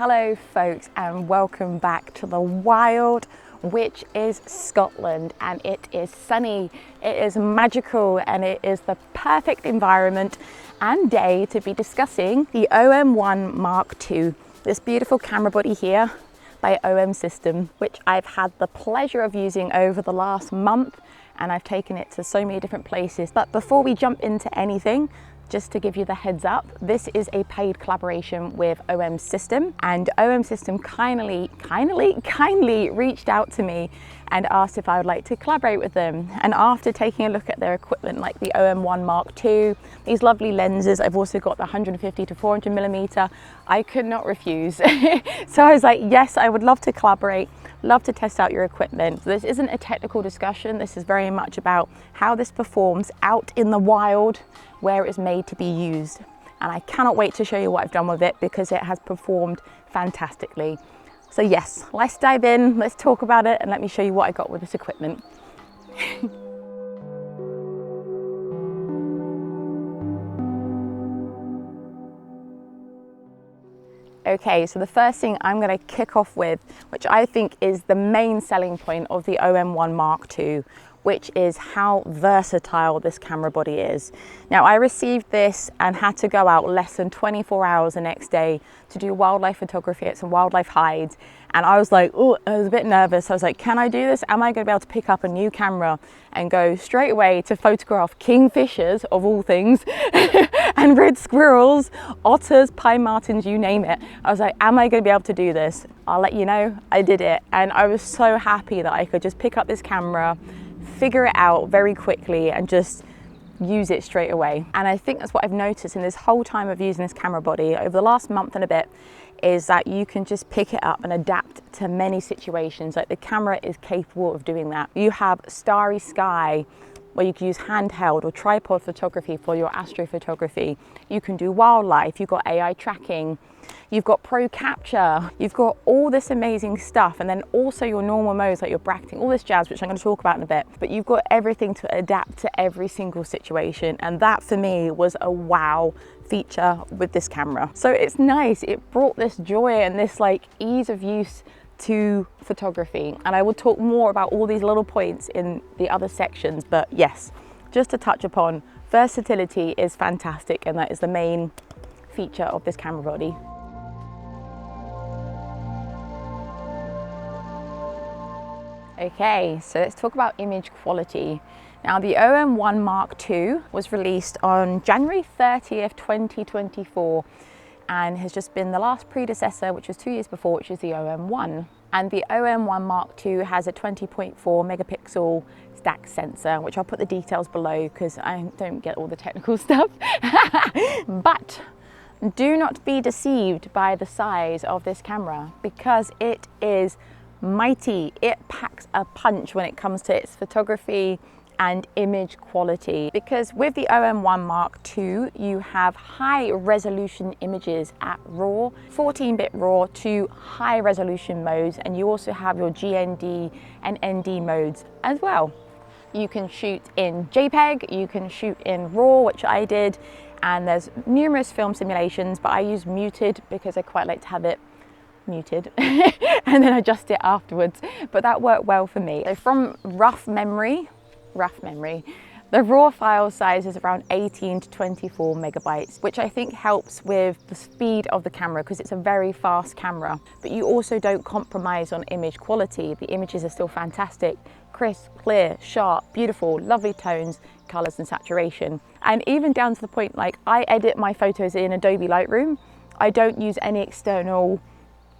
Hello folks, and welcome back to the wild, which is Scotland, and it is sunny, it is magical, and it is the perfect environment and day to be discussing the OM-1 Mark II, this beautiful camera body here by OM System, which I've had the pleasure of using over the last month, and I've taken it to so many different places. But before we jump into anything, just to give you the heads up, this is a paid collaboration with OM System, and OM System kindly reached out to me and asked if I would like to collaborate with them. And after taking a look at their equipment, like the OM-1 Mark II, these lovely lenses, I've also got the 150 to 400 millimeter, I could not refuse. So I was like, yes, I would love to collaborate, love to test out your equipment. This isn't a technical discussion, this is very much about how this performs out in the wild, where it's made to be used. And I cannot wait to show you what I've done with it because it has performed fantastically. So yes, let's dive in, let's talk about it, and let me show you what I got with this equipment. Okay, so the first thing I'm going to kick off with, which I think is the main selling point of the OM-1 Mark II, which is how versatile this camera body is. Now, I received this and had to go out less than 24 hours the next day to do wildlife photography at some wildlife hides. And I was like, oh, I was a bit nervous. I was like, can I do this? Am I going to be able to pick up a new camera and go straight away to photograph kingfishers, of all things, and red squirrels, otters, pine martens, you name it. I was like, am I going to be able to do this? I'll let you know, I did it. And I was so happy that I could just pick up this camera, figure it out very quickly, and just use it straight away. And I think that's what I've noticed in this whole time of using this camera body over the last month and a bit, is that you can just pick it up and adapt to many situations. Like, the camera is capable of doing that. You have starry sky where you can use handheld or tripod photography for your astrophotography. You can do wildlife, you've got AI tracking, you've got pro capture, you've got all this amazing stuff, and then also your normal modes like your bracketing, all this jazz, which I'm going to talk about in a bit. But you've got everything to adapt to every single situation, and that for me was a wow feature with this camera. So it's nice, it brought this joy and this like ease of use to photography, and I will talk more about all these little points in the other sections. But yes, just to touch upon, versatility is fantastic, and that is the main feature of this camera body. Okay, so let's talk about image quality. Now, the OM-1 Mark II was released on January 30th, 2024, and has just been the last predecessor, which was 2 years before, which is the OM-1. And the OM-1 Mark II has a 20.4 megapixel stack sensor, which I'll put the details below because I don't get all the technical stuff. But do not be deceived by the size of this camera, because it is mighty. It packs a punch when it comes to its photography and image quality, because with the OM-1 Mark II you have high resolution images at RAW, 14-bit RAW to high resolution modes, and you also have your GND and ND modes as well. You can shoot in JPEG, you can shoot in RAW, which I did, and there's numerous film simulations, but I use muted because I quite like to have it muted and then adjust it afterwards, but that worked well for me. So from rough memory, the raw file size is around 18 to 24 megabytes, which I think helps with the speed of the camera because it's a very fast camera. But you also don't compromise on image quality. The images are still fantastic, crisp, clear, sharp, beautiful, lovely tones, colors and saturation. And even down to the point, like, I edit my photos in Adobe Lightroom. I don't use any external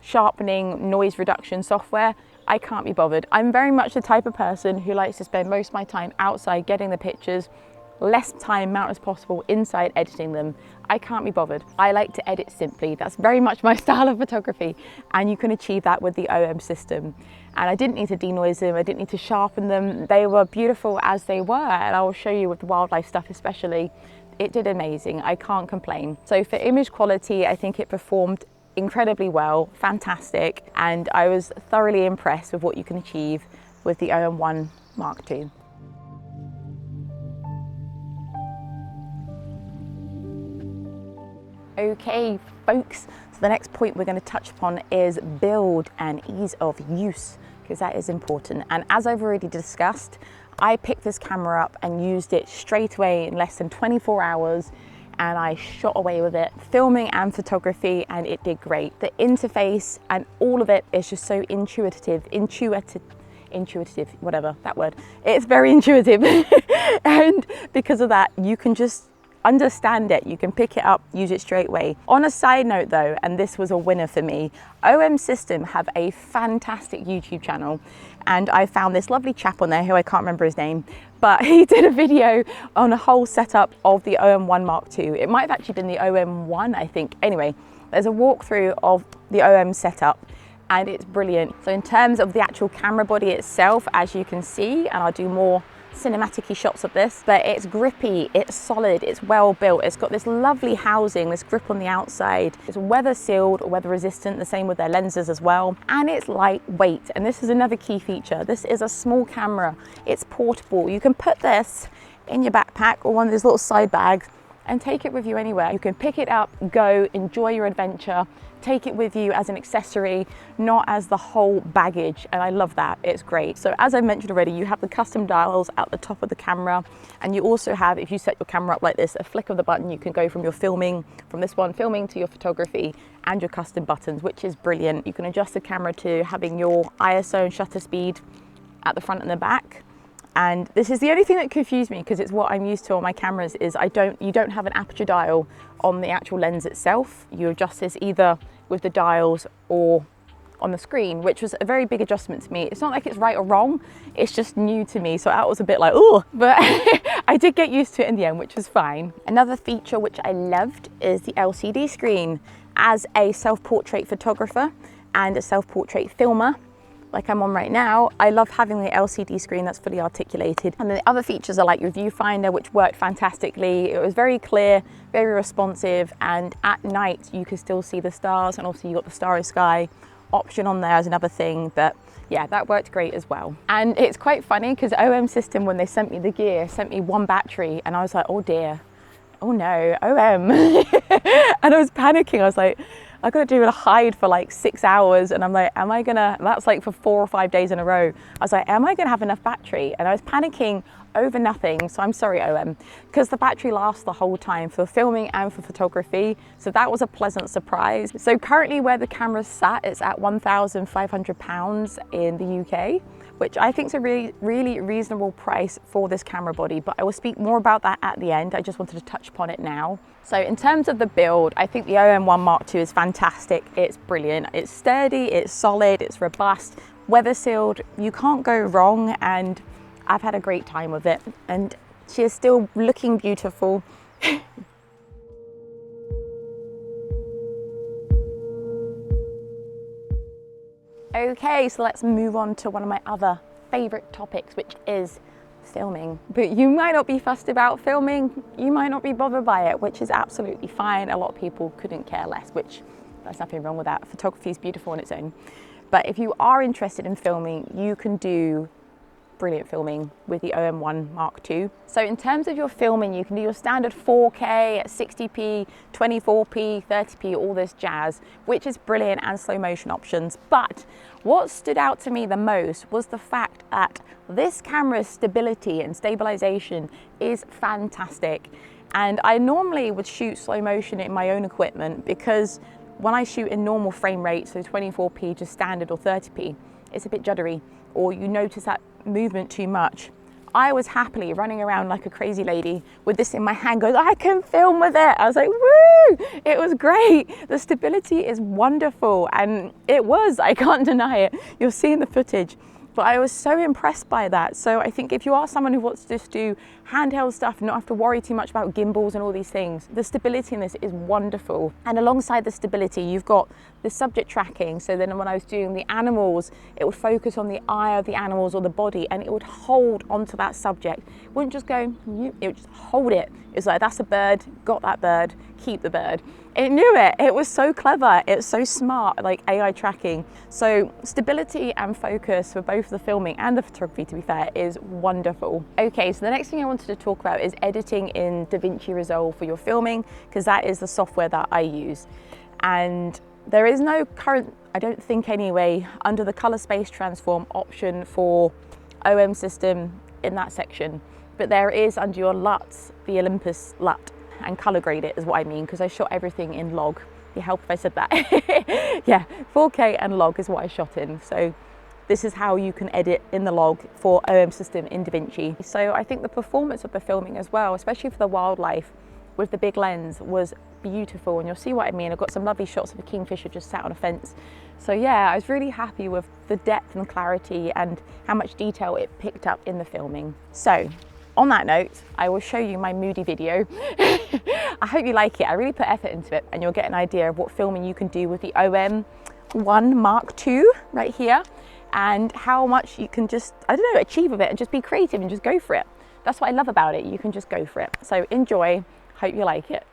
sharpening, noise reduction software. I can't be bothered. I'm very much the type of person who likes to spend most of my time outside getting the pictures, less time amount as possible inside editing them. I can't be bothered. I like to edit simply. That's very much my style of photography, and you can achieve that with the OM system. And I didn't need to denoise them, I didn't need to sharpen them. They were beautiful as they were, and I will show you with the wildlife stuff especially. It did amazing, I can't complain. So for image quality, I think it performed incredibly well, fantastic, and I was thoroughly impressed with what you can achieve with the OM-1 Mark II. Okay, folks, so the next point we're going to touch upon is build and ease of use, because that is important. And as I've already discussed, I picked this camera up and used it straight away in less than 24 hours, and I shot away with it, filming and photography, and it did great. The interface and all of it is just so intuitive, whatever that word. It's very intuitive. And because of that, you can just understand it, you can pick it up, use it straight away. On a side note though, and this was a winner for me, OM System have a fantastic YouTube channel, and I found this lovely chap on there who I can't remember his name, but he did a video on a whole setup of the OM-1 Mark II. It might have actually been the OM-1, I think. Anyway, there's a walkthrough of the OM setup, and it's brilliant. So in terms of the actual camera body itself, as you can see, and I'll do more cinematic-y shots of this, but it's grippy, it's solid, it's well built, it's got this lovely housing, this grip on the outside, it's weather sealed or weather resistant, the same with their lenses as well, and it's lightweight. And this is another key feature. This is a small camera, it's portable. You can put this in your backpack or one of those little side bags and take it with you anywhere. You can pick it up, go, enjoy your adventure, take it with you as an accessory, not as the whole baggage, and I love that. It's great. So as I mentioned already, you have the custom dials at the top of the camera, and you also have, if you set your camera up like this, a flick of the button, you can go from your filming, from this one, filming, to your photography, and your custom buttons, which is brilliant. You can adjust the camera to having your ISO and shutter speed at the front and the back. And this is the only thing that confused me, because it's what I'm used to on my cameras, is you don't have an aperture dial on the actual lens itself. You adjust this either with the dials or on the screen, which was a very big adjustment to me. It's not like it's right or wrong, it's just new to me. So that was a bit like, oh, but I did get used to it in the end, which was fine. Another feature which I loved is the LCD screen. As a self-portrait photographer and a self-portrait filmer, like I'm on right now, I love having the LCD screen that's fully articulated. And then the other features are like your viewfinder, which worked fantastically. It was very clear, very responsive, and at night you could still see the stars, and also you got the starry sky option on there as another thing. But yeah, that worked great as well. And it's quite funny because OM System, when they sent me the gear, sent me one battery, and I was like, oh dear, oh no, OM. And I was panicking. I was like, I got to do a hide for like 6 hours, and I'm like, am I gonna, that's like for 4 or 5 days in a row. I was like, am I gonna have enough battery? And I was panicking over nothing, so I'm sorry OM, because the battery lasts the whole time for filming and for photography, so that was a pleasant surprise. So currently where the camera's sat, it's at £1,500 in the UK, which I think is a really reasonable price for this camera body, but I will speak more about that at the end. I just wanted to touch upon it now. So in terms of the build, I think the OM-1 Mark II is fantastic. It's brilliant, it's sturdy, it's solid, it's robust, weather sealed, you can't go wrong, and I've had a great time with it, and she is still looking beautiful. Okay, so let's move on to one of my other favorite topics, which is filming. But you might not be fussed about filming, you might not be bothered by it, which is absolutely fine. A lot of people couldn't care less, which there's nothing wrong with that. Photography is beautiful on its own. But if you are interested in filming, you can do brilliant filming with the OM-1 Mark II. So in terms of your filming, you can do your standard 4K at 60p, 24p, 30p, all this jazz, which is brilliant, and slow motion options. But what stood out to me the most was the fact that this camera's stability and stabilization is fantastic. And I normally would shoot slow motion in my own equipment, because when I shoot in normal frame rate, so 24p just standard or 30p, it's a bit juddery, or you notice that movement too much. I was happily running around like a crazy lady with this in my hand going, I can film with it. I was like, woo! It was great. The stability is wonderful, and it was, I can't deny it. You'll see in the footage. But I was so impressed by that. So I think if you are someone who wants to just do handheld stuff and not have to worry too much about gimbals and all these things, the stability in this is wonderful. And alongside the stability, you've got the subject tracking. So then when I was doing the animals, it would focus on the eye of the animals or the body, and it would hold onto that subject. It wouldn't just go, it would just hold it. It's like, that's a bird, got that bird, keep the bird. It knew it. It was so clever. It's so smart, like AI tracking. So stability and focus for both the filming and the photography, to be fair, is wonderful. Okay, so the next thing I wanted to talk about is editing in DaVinci Resolve for your filming, because that is the software that I use. And there is no current, I don't think anyway, under the color space transform option for OM system in that section. But there is under your LUTs, the Olympus LUT, and color grade it is what I mean, because I shot everything in log. You help if I said that. Yeah, 4K and log is what I shot in. So this is how you can edit in the log for OM system in DaVinci. So I think the performance of the filming as well, especially for the wildlife with the big lens, was beautiful. And you'll see what I mean. I've got some lovely shots of a kingfisher just sat on a fence. So yeah, I was really happy with the depth and clarity and how much detail it picked up in the filming. So on that note, I will show you my moody video. I hope you like it. I really put effort into it, and you'll get an idea of what filming you can do with the OM-1 Mark II right here, and how much you can just, I don't know, achieve with it and just be creative and just go for it. That's what I love about it. You can just go for it. So enjoy. Hope you like it.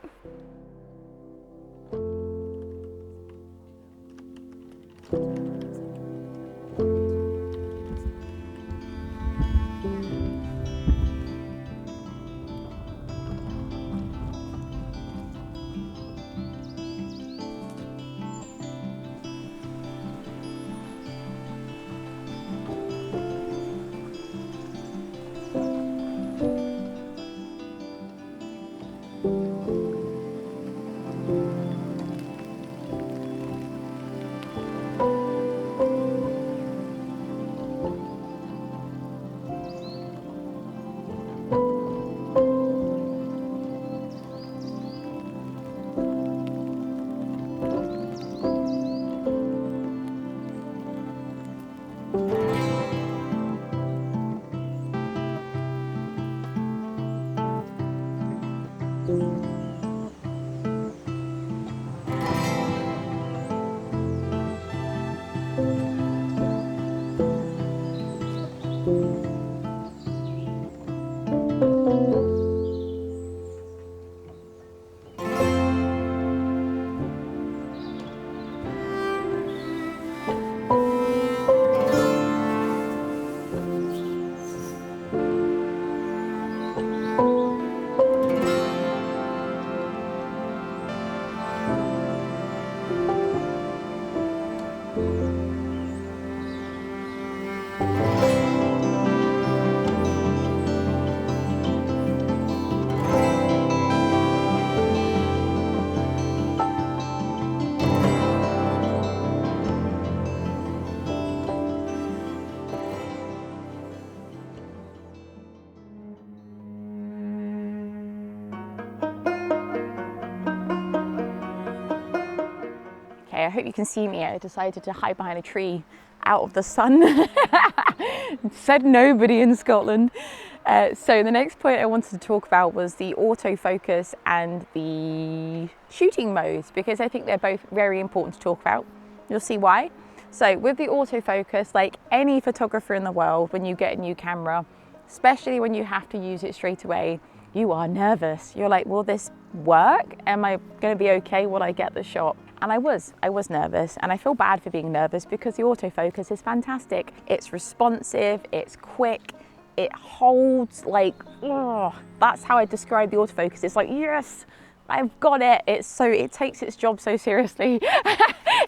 Okay, I hope you can see me. I decided to hide behind a tree out of the sun. Said nobody in Scotland. So the next point I wanted to talk about was the autofocus and the shooting modes, because I think they're both very important to talk about. You'll see why. So with the autofocus, like any photographer in the world, when you get a new camera, especially when you have to use it straight away, you are nervous. You're like, will this work? Am I going to be okay? Will I get the shot? And I was nervous, and I feel bad for being nervous because the autofocus is fantastic. It's responsive, it's quick, it holds like, oh, that's how I describe the autofocus. It's like, yes, I've got it. It takes its job so seriously.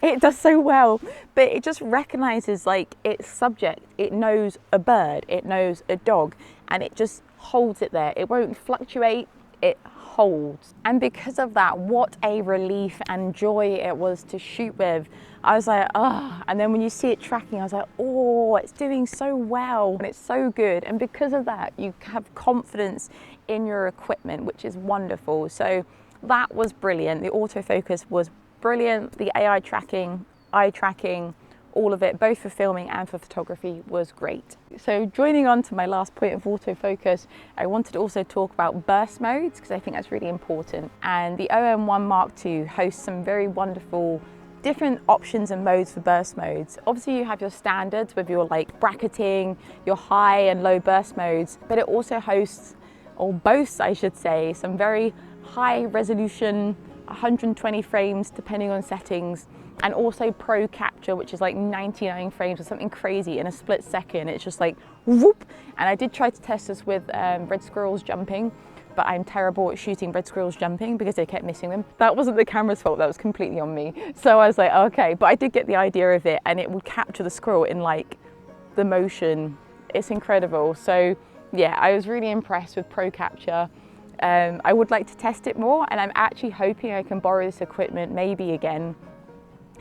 It does so well, but it just recognizes like its subject. It knows a bird, it knows a dog, and it just holds it there. It won't fluctuate, it holds. And because of that, what a relief and joy it was to shoot with. I was like, oh, and then when you see it tracking, I was like, oh, it's doing so well and it's so good. And because of that, you have confidence in your equipment, which is wonderful. So that was brilliant. The autofocus was brilliant. The AI tracking, eye tracking, all of it, both for filming and for photography, was great. So joining on to my last point of autofocus, I wanted to also talk about burst modes, because I think that's really important. And the OM-1 Mark II hosts some very wonderful different options and modes for burst modes. Obviously you have your standards with your like bracketing, your high and low burst modes, but it also hosts, or boasts I should say, some very high resolution, 120 frames depending on settings, and also pro capture, which is like 99 frames or something crazy in a split second. It's just like whoop. And I did try to test this with red squirrels jumping, but I'm terrible at shooting red squirrels jumping because they kept missing them. That wasn't the camera's fault, that was completely on me. So I was like, okay, but I did get the idea of it, and it would capture the squirrel in like the motion. It's incredible. So yeah, I was really impressed with pro capture. I would like to test it more, and I'm actually hoping I can borrow this equipment maybe again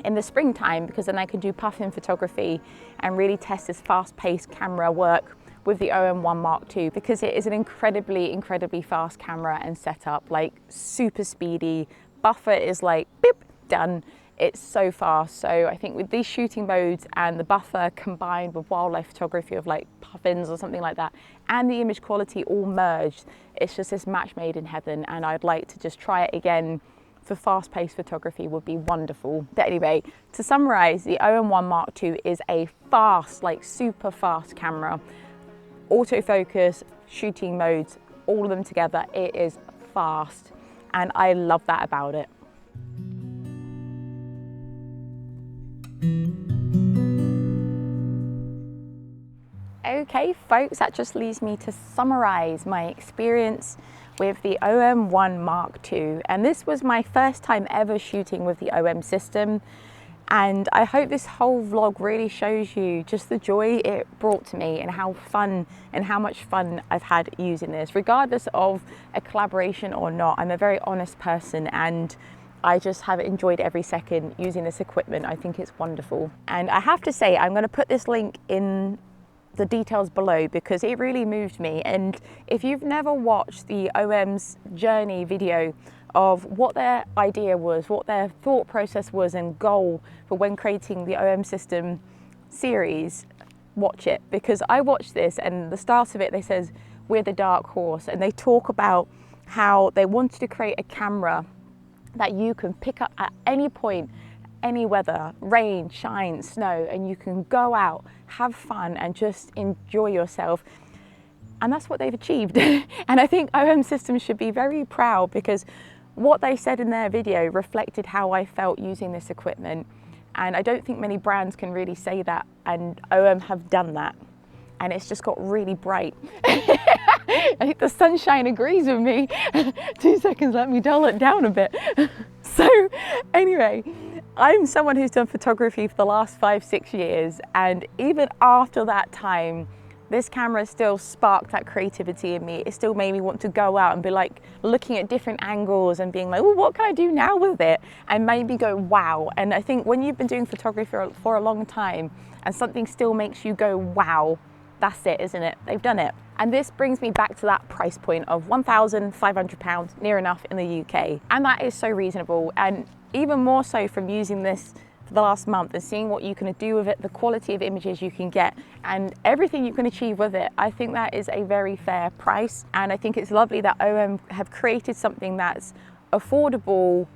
in the springtime, because then I can do puff-in photography and really test this fast-paced camera work with the OM-1 Mark II, because it is an incredibly fast camera and setup, like super speedy. Buffer is like beep, done. It's so fast. So I think with these shooting modes and the buffer combined with wildlife photography of like puffins or something like that, and the image quality all merged, it's just this match made in heaven. And I'd like to just try it again for fast-paced photography. Would be wonderful. But anyway, to summarize, the OM-1 Mark II is a fast, like super fast camera. Autofocus, shooting modes, all of them together, it is fast. And I love that about it. Okay folks, that just leaves me to summarize my experience with the OM-1 Mark II. And this was my first time ever shooting with the OM system. And I hope this whole vlog really shows you just the joy it brought to me, and how much fun I've had using this. Regardless of a collaboration or not, I'm a very honest person, and I just have enjoyed every second using this equipment. I think it's wonderful. And I have to say, I'm going to put this link in the details below because it really moved me. And if you've never watched the OM's journey video of what their idea was, what their thought process was and goal for when creating the OM system series, watch it, because I watched this, and the start of it, they says, we're the dark horse, and they talk about how they wanted to create a camera that you can pick up at any point, any weather, rain, shine, snow, and you can go out, have fun, and just enjoy yourself. And that's what they've achieved. And I think OM Systems should be very proud, because what they said in their video reflected how I felt using this equipment. And I don't think many brands can really say that, and OM have done that. And it's just got really bright. I think the sunshine agrees with me. 2 seconds, let me dull it down a bit. So anyway, I'm someone who's done photography for the last 5-6 years. And even after that time, this camera still sparked that creativity in me. It still made me want to go out and be like looking at different angles and being like, well, what can I do now with it? And made me go, wow. And I think when you've been doing photography for a long time and something still makes you go, wow, that's it, isn't it? They've done it. And this brings me back to that price point of £1,500, near enough in the UK. And that is so reasonable. And even more so from using this for the last month and seeing what you can do with it, the quality of images you can get, and everything you can achieve with it. I think that is a very fair price. And I think it's lovely that OM have created something that's affordable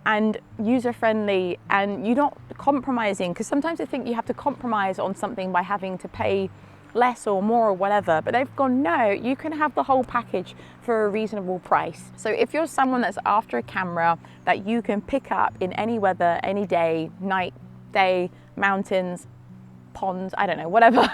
and user-friendly, and you're not compromising, because sometimes I think you have to compromise on something by having to pay less or more or whatever, but they've gone, no, you can have the whole package for a reasonable price. So if you're someone that's after a camera that you can pick up in any weather, any day, night, day, mountains, ponds, I don't know, whatever,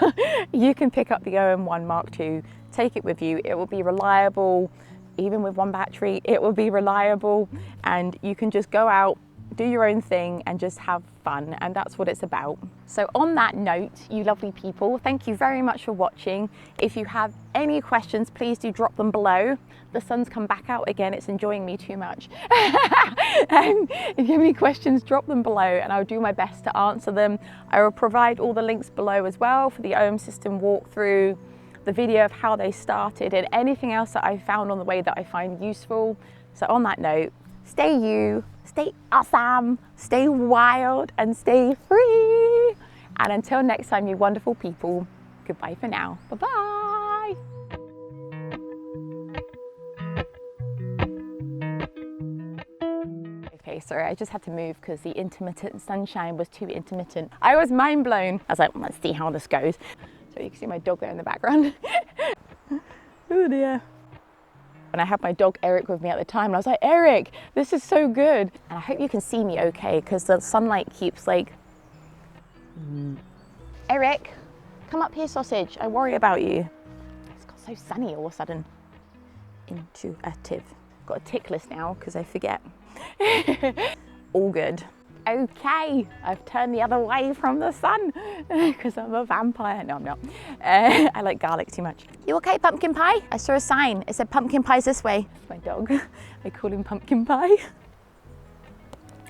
you can pick up the OM-1 Mark II, take it with you. It will be reliable. Even with one battery, it will be reliable, and you can just go out, do your own thing, and just have fun. And that's what it's about. So on that note, you lovely people, thank you very much for watching. If you have any questions, please do drop them below. The sun's come back out again, it's enjoying me too much. If you have any questions, drop them below and I'll do my best to answer them. I will provide all the links below as well for the OM system walkthrough, the video of how they started, and anything else that I found on the way that I find useful. So on that note, stay you, stay awesome, stay wild, and stay free. And until next time, you wonderful people, goodbye for now. Bye-bye. Okay, sorry, I just had to move because the intermittent sunshine was too intermittent. I was mind blown. I was like, let's see how this goes. So you can see my dog there in the background. Oh dear. And I had my dog Eric with me at the time, and I was like, Eric, this is so good. And I hope you can see me okay, because the sunlight keeps like... Eric, come up here, sausage. I worry about you. It's got so sunny all of a sudden. Intuitive. Got a tick list now because I forget. All good. Okay, I've turned the other way from the sun because I'm a vampire. No, I'm not. I like garlic too much. You okay, pumpkin pie? I saw a sign. It said pumpkin pie's this way. My dog, I call him pumpkin pie.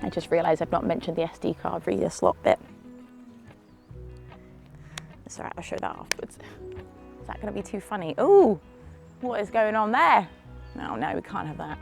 I just realised I've not mentioned the SD card reader slot bit. It's all right, I'll show that afterwards. Is that going to be too funny? Oh, what is going on there? No, we can't have that.